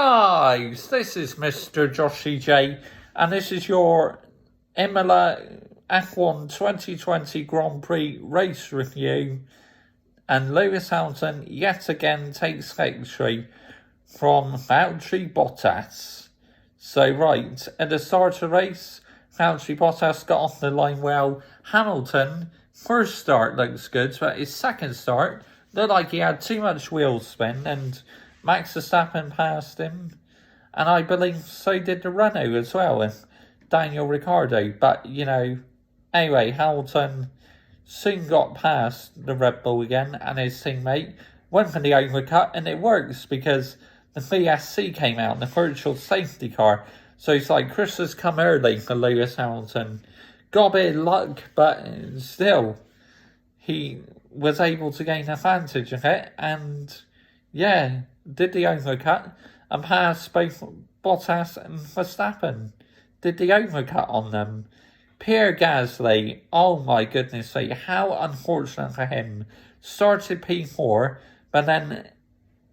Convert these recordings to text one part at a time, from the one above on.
guys, this is Mr. Joshy J, and this is your Imola F1 2020 Grand Prix race review. And Lewis Hamilton yet again takes victory from Valtteri Bottas. So right, at the start of the race, Valtteri Bottas got off the line well. Hamilton, first start looks good, but his second start looked like he had too much wheel spin, and Max Verstappen passed him, and I believe so did the Renault as well, and Daniel Ricciardo. But, anyway, Hamilton soon got past the Red Bull again, and his teammate went for the overcut, and it works because the VSC came out in the virtual safety car. So it's like Chris has come early for Lewis Hamilton. Got a bit of luck, but still, he was able to gain advantage of it, and did the overcut and passed both Bottas and Verstappen. Did the overcut on them. Pierre Gasly, oh my goodness sake, how unfortunate for him. Started P4, but then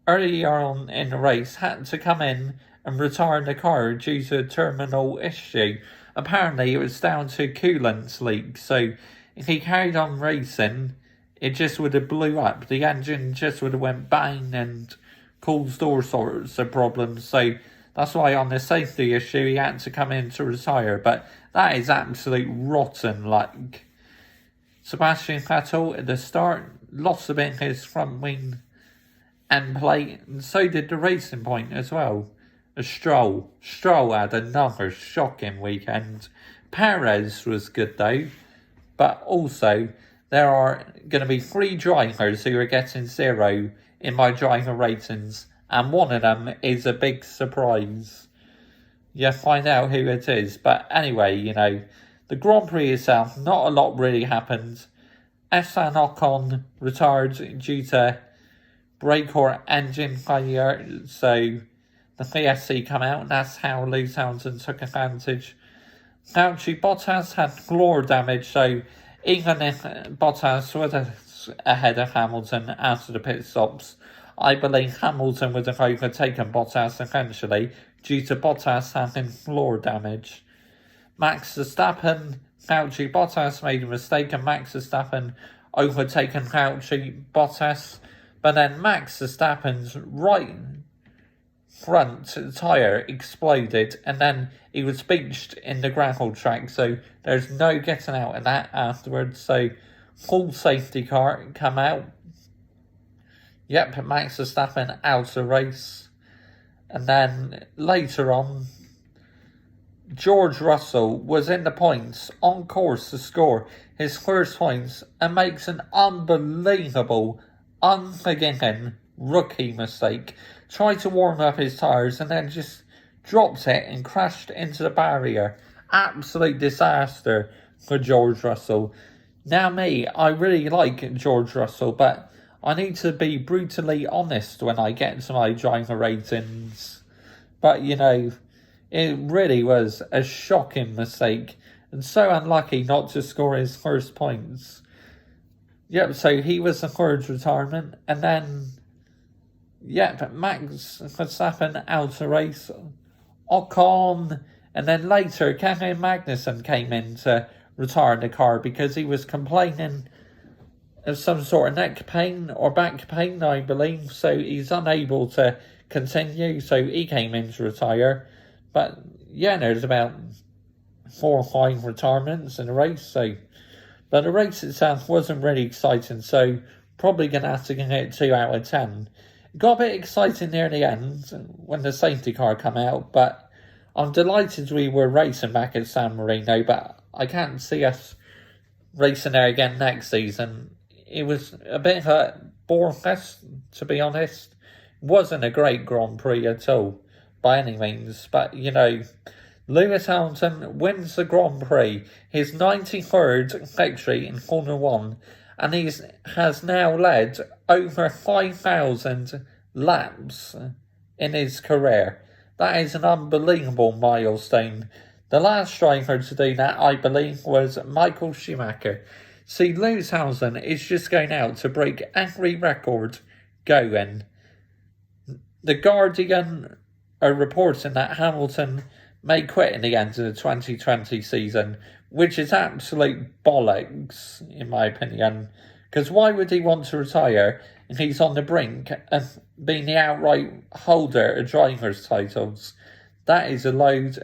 earlier on in the race had to come in and retire the car due to a terminal issue. Apparently it was down to coolant leak, so if he carried on racing, it just would have blew up. The engine just would have went bang and caused all sorts of problems. So that's why on the safety issue he had to come in to retire. But that is absolute rotten luck. Sebastian Vettel at the start lost a bit of his front wing end plate, and so did the Racing Point as well. Stroll had another shocking weekend. Perez was good though, but also there are going to be 3 drivers who are getting 0 in my driver ratings, and one of them is a big surprise. You find out who it is. But anyway, the Grand Prix itself, not a lot really happened. Esteban Ocon retired due to brake or engine failure, so the VSC come out, and that's how Lewis Hamilton took advantage. Valtteri Bottas had floor damage, so even if Bottas was ahead of Hamilton after the pit stops, I believe Hamilton would have overtaken Bottas eventually due to Bottas having floor damage. Max Verstappen, Valtteri Bottas made a mistake, and Max Verstappen overtaken Valtteri Bottas, but then Max Verstappen's right front tyre exploded, and then he was beached in the gravel track, so there's no getting out of that afterwards. So full safety car come out. Yep, Max Verstappen out of the race. And then later on, George Russell was in the points, on course to score his first points, and makes an unbelievable, unforgiving rookie mistake. Tried to warm up his tyres and then just dropped it and crashed into the barrier. Absolute disaster for George Russell. Now I really like George Russell, but I need to be brutally honest when I get to my driver ratings. But, it really was a shocking mistake, and so unlucky not to score his first points. Yep, so he was the third retirement, and then, Max Verstappen out of the race, Ocon, and then later Kevin Magnussen came in to retire the car because he was complaining of some sort of neck pain or back pain, I believe, so he's unable to continue, so he came in to retire. But there's about 4 or 5 retirements in the race, but the race itself wasn't really exciting, so probably going to have to give it 2 out of 10. It got a bit exciting near the end when the safety car came out, but I'm delighted we were racing back at San Marino, but I can't see us racing there again next season. It was a bit of a bore fest, to be honest. It wasn't a great Grand Prix at all, by any means. But, Lewis Hamilton wins the Grand Prix, his 93rd victory in Formula 1, and he has now led over 5,000 laps in his career. That is an unbelievable milestone. The last driver to do that, I believe, was Michael Schumacher. See, Lewis Hamilton is just going out to break every record going. The Guardian are reporting that Hamilton may quit in the end of the 2020 season, which is absolute bollocks, in my opinion. Because why would he want to retire if he's on the brink of being the outright holder of drivers' titles? That is a load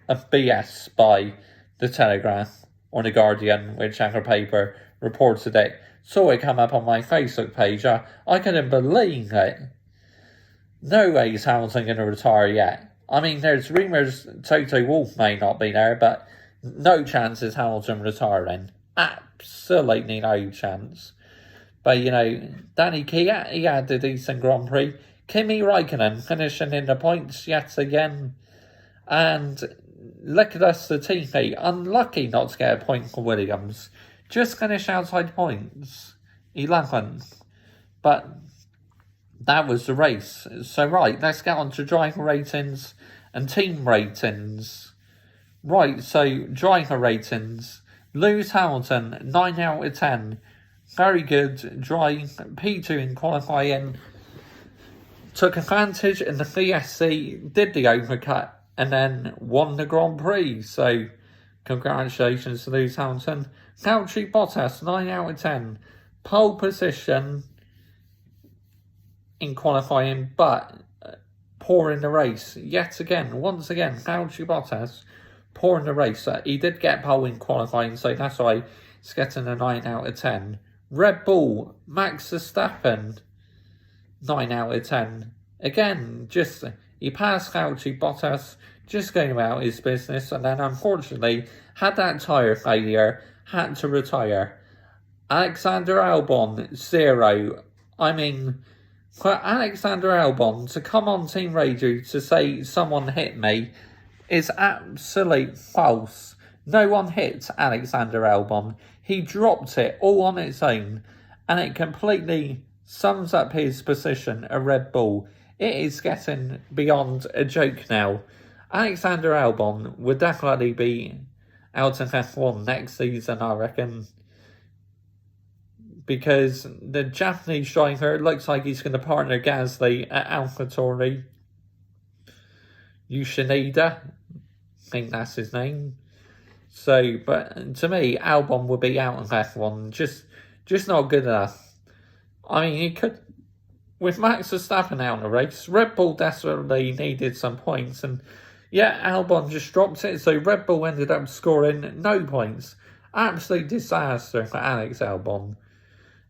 of BS by The Telegraph or The Guardian, whichever paper reported it. Saw it come up on my Facebook page. I couldn't believe it. No way is Hamilton going to retire yet. I mean, there's rumours Toto Wolff may not be there, but no chance is Hamilton retiring. Absolutely no chance. But, you know, Danny Kia, he had a decent Grand Prix. Kimi Raikkonen finishing in the points yet again. And look at us, the teammate. Unlucky not to get a point for Williams. Just finished outside points. 11th. But that was the race. So, right, let's get on to driver ratings and team ratings. Right, so driver ratings. Lewis Hamilton, 9 out of 10. Very good drive. P2 in qualifying. Took advantage in the VSC, did the overcut, and then won the Grand Prix. So, congratulations to Lewis Hamilton. Valtteri Bottas, 9 out of 10. Pole position in qualifying, but poor in the race. Once again, Valtteri Bottas, poor in the race. He did get pole in qualifying, so that's why he's getting a 9 out of 10. Red Bull, Max Verstappen, 9 out of 10. Again, he passed Valtteri Bottas, just going about his business, and then unfortunately had that tyre failure, had to retire. Alexander Albon, 0. I mean, for Alexander Albon to come on team radio to say someone hit me is absolute false. No one hit Alexander Albon. He dropped it all on its own, and it completely sums up his position at Red Bull. It is getting beyond a joke now. Alexander Albon would definitely be out of F1 next season, I reckon. Because the Japanese driver looks like he's going to partner Gasly at Alpha Tauri. Yoshida, I think that's his name. So, but to me, Albon would be out of F1. Just not good enough. I mean, he could, with Max Verstappen out in the race, Red Bull desperately needed some points, and yeah, Albon just dropped it, so Red Bull ended up scoring no points. Absolute disaster for Alex Albon.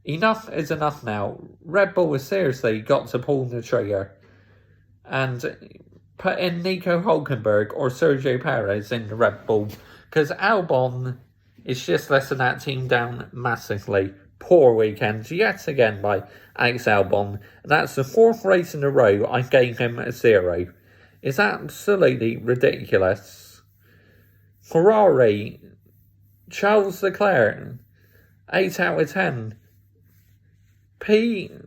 Enough is enough now. Red Bull has seriously got to pull the trigger and put in Nico Hulkenberg or Sergio Perez in the Red Bull, because Albon is just letting that team down massively. Poor weekend yet again by Alex Albon. That's the 4th race in a row I gave him a 0. It's absolutely ridiculous. Ferrari, Charles Leclerc, 8 out of 10. P7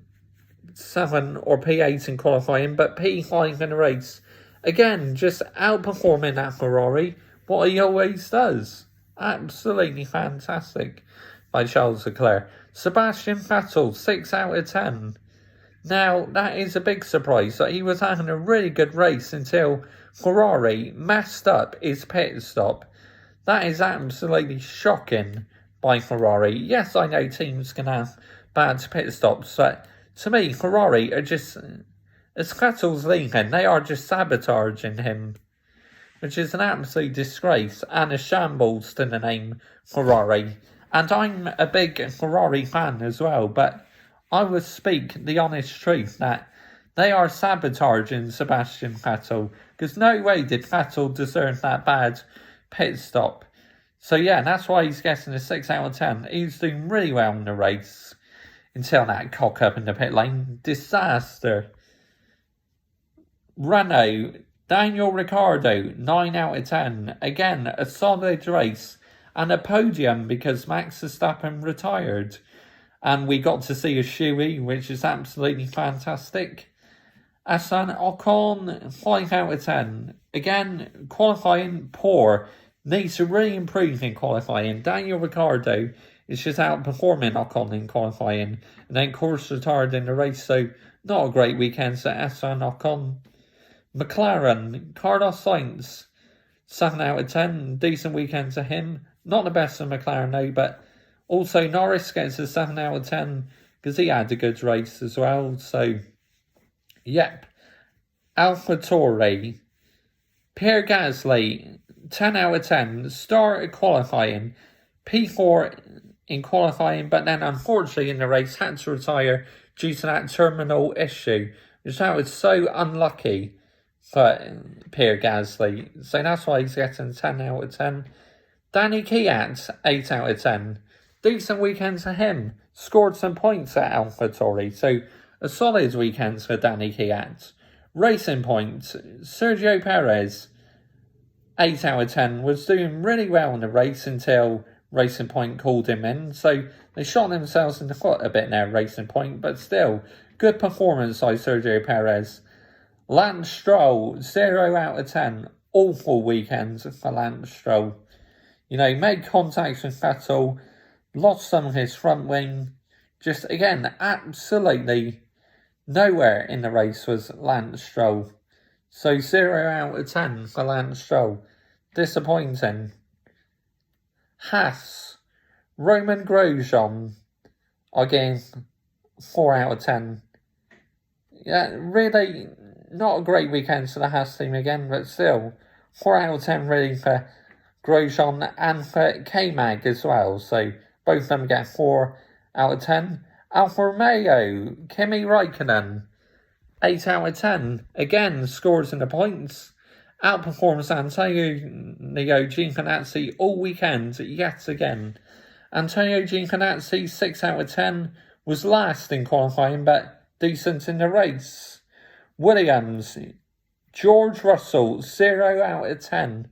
or P8 in qualifying, but P5 in a race. Again, just outperforming that Ferrari, what he always does. Absolutely fantastic by Charles Leclerc. Sebastian Vettel, 6 out of 10. Now, that is a big surprise that he was having a really good race until Ferrari messed up his pit stop. That is absolutely shocking by Ferrari. Yes, I know teams can have bad pit stops, but to me, Ferrari are just, as Vettel's leaving, they are just sabotaging him, which is an absolute disgrace and a shambles to the name Ferrari. And I'm a big Ferrari fan as well, but I would speak the honest truth that they are sabotaging Sebastian Vettel, because no way did Vettel deserve that bad pit stop. So yeah, that's why he's getting a 6 out of 10. He's doing really well in the race until that cock up in the pit lane. Disaster. Renault, Daniel Ricciardo, 9 out of 10. Again, a solid race and a podium because Max Verstappen retired. And we got to see a shoey, which is absolutely fantastic. Hassan Ocon, 5 out of 10. Again, qualifying poor. Needs to really improve in qualifying. Daniel Ricciardo is just outperforming Ocon in qualifying. And then course retired in the race. So, not a great weekend for Hassan Ocon. McLaren, Carlos Sainz, 7 out of 10. Decent weekend to him. Not the best of McLaren though, but also Norris gets a 7 out of 10 because he had a good race as well. So, yep. Alpha Tauri, Pierre Gasly, 10 out of 10. Started qualifying, P4 in qualifying, but then unfortunately in the race had to retire due to that terminal issue, which that was so unlucky for Pierre Gasly. So that's why he's getting 10 out of 10. Danny Kiat, 8 out of 10. Decent weekend for him. Scored some points at Alpha Tauri. So a solid weekend for Danny Kiat. Racing points. Sergio Perez, 8 out of 10. Was doing really well in the race until Racing Point called him in. So they shot themselves in the foot a bit there, Racing Point. But still, good performance by Sergio Perez. Lance Stroll, 0 out of 10. Awful weekend for Lance Stroll. You know, he made contact with Vettel, lost some of his front wing. Just, again, absolutely nowhere in the race was Lance Stroll. So 0 out of 10 for Lance Stroll. Disappointing. Haas, Roman Grosjean, again, 4 out of 10. Yeah, really not a great weekend for the Haas team again, but still, 4 out of 10 really for Grosjean and for K-Mag as well. So both of them get 4 out of 10. Alfa Romeo, Kimi Raikkonen, 8 out of 10. Again, scores in the points. Outperforms Antonio Giovinazzi all weekend yet again. Antonio Giovinazzi, 6 out of 10. Was last in qualifying, but decent in the race. Williams, George Russell, 0 out of 10.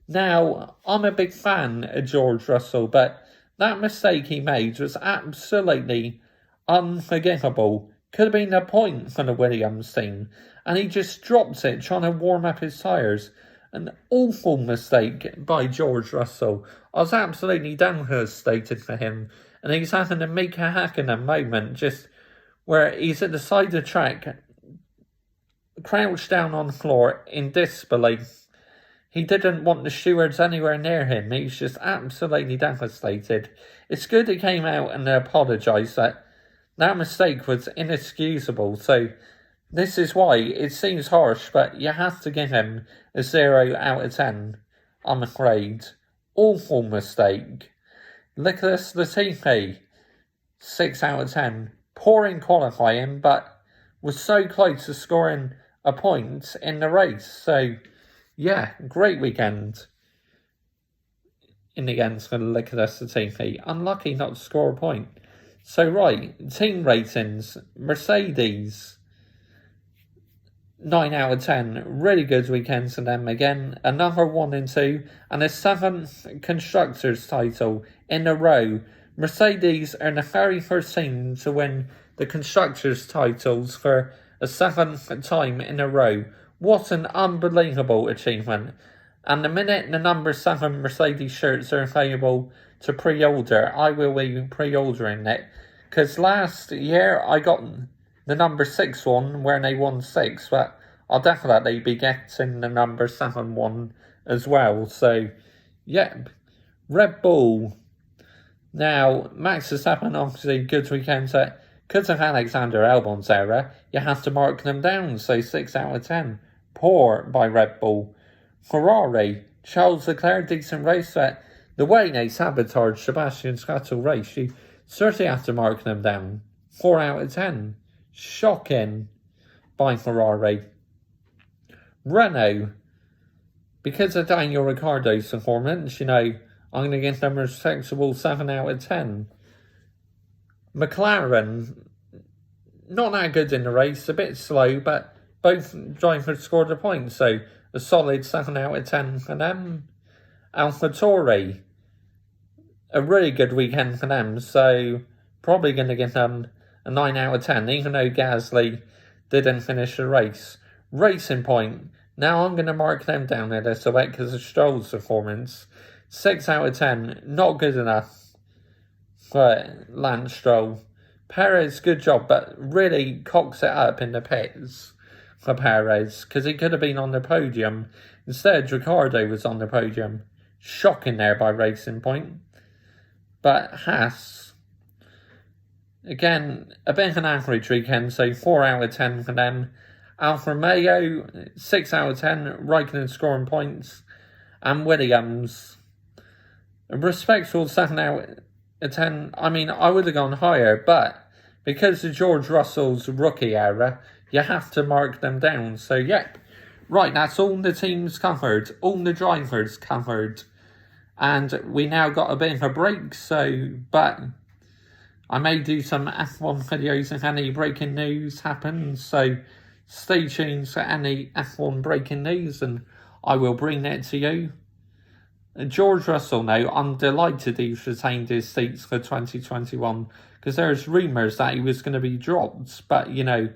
Now, I'm a big fan of George Russell, but that mistake he made was absolutely unforgivable. Could have been a point for the Williams team, and he just dropped it trying to warm up his tyres. An awful mistake by George Russell. I was absolutely devastated for him, and he's having a Mika Hakkinen moment, just where he's at the side of the track, crouched down on the floor in disbelief. He didn't want the stewards anywhere near him. He's just absolutely devastated. It's good he came out and apologised that mistake was inexcusable. So this is why it seems harsh, but you have to give him a 0 out of 10, I'm afraid. Awful mistake. Nicholas Latifi, 6 out of 10. Poor in qualifying, but was so close to scoring a point in the race. So, yeah, great weekend in the end for Nicholas Latifi. Unlucky not to score a point. So, right, team ratings. Mercedes, 9 out of 10. Really good weekend for them again. Another 1 and 2. And a 7th Constructors title in a row. Mercedes are the very first team to win the Constructors titles for a 7th time in a row. What an unbelievable achievement. And the minute the number 7 Mercedes shirts are available to pre-order, I will be pre-ordering it. Because last year I got the number 6 one where they won 6, but I'll definitely be getting the number 7 one as well. So, yep. Red Bull. Now, Max Verstappen, obviously, good weekend. Because of Alexander Albon's error, you have to mark them down. So, 6 out of 10. Poor by Red Bull. Ferrari. Charles Leclerc, decent race. The way they sabotaged Sebastian Vettel's race, you certainly have to mark them down. 4 out of 10. Shocking by Ferrari. Renault. Because of Daniel Ricciardo's performance, I'm going to give them a respectable 7 out of 10. McLaren, not that good in the race, a bit slow, but both drivers scored a point, so a solid 7 out of 10 for them. Alpha Tauri, a really good weekend for them, so probably going to give them a 9 out of 10, even though Gasly didn't finish the race. Racing Point, now I'm going to mark them down a little bit because of Stroll's performance. 6 out of 10, not good enough for Lance Stroll. Perez, good job, but really cocks it up in the pits. for Perez, because he could have been on the podium. Instead, Ricciardo was on the podium. Shocking there by Racing Point. But Haas, again, a bit of an average weekend, so 4 out of 10 for them. Alfa Romeo, 6 out of 10, Raikkonen scoring points. And Williams, a respectful 7 out of 10. I mean, I would have gone higher, but because of George Russell's rookie era, you have to mark them down. So, yep. Right, that's all the teams covered, all the drivers covered. And we now got a bit of a break, but I may do some F1 videos if any breaking news happens. So, stay tuned for any F1 breaking news and I will bring it to you. George Russell now, I'm delighted he's retained his seats for 2021 because there's rumours that he was going to be dropped. But, you know,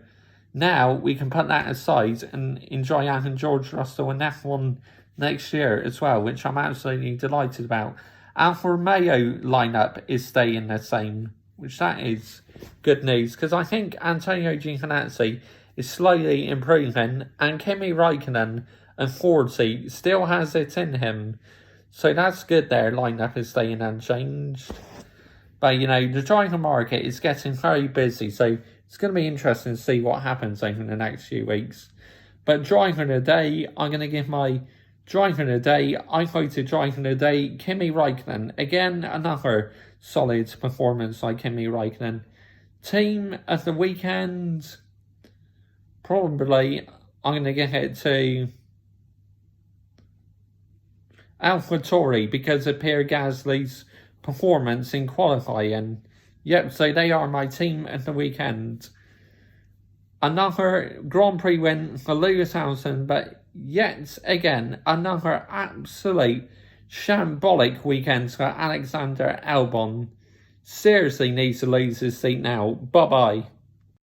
now we can put that aside and enjoy having George Russell in F1 next year as well, which I'm absolutely delighted about. Alfa Romeo lineup is staying the same, which that is good news because I think Antonio Giovinazzi is slowly improving and Kimi Raikkonen and 40 still has it in him. So that's good there, lineup is staying unchanged. But, you know, the driver market is getting very busy, so it's going to be interesting to see what happens over the next few weeks. But driver of the day, I'm going to give my driver of the day. I voted driver of the day, Kimi Raikkonen. Again, another solid performance by Kimi Raikkonen. Team of the weekend, probably I'm going to give it to Alpha Tauri because of Pierre Gasly's performance in qualifying. Yep, so they are my team of the weekend. Another Grand Prix win for Lewis Hamilton, but yet again, another absolute shambolic weekend for Alexander Albon. Seriously needs to lose his seat now. Bye-bye.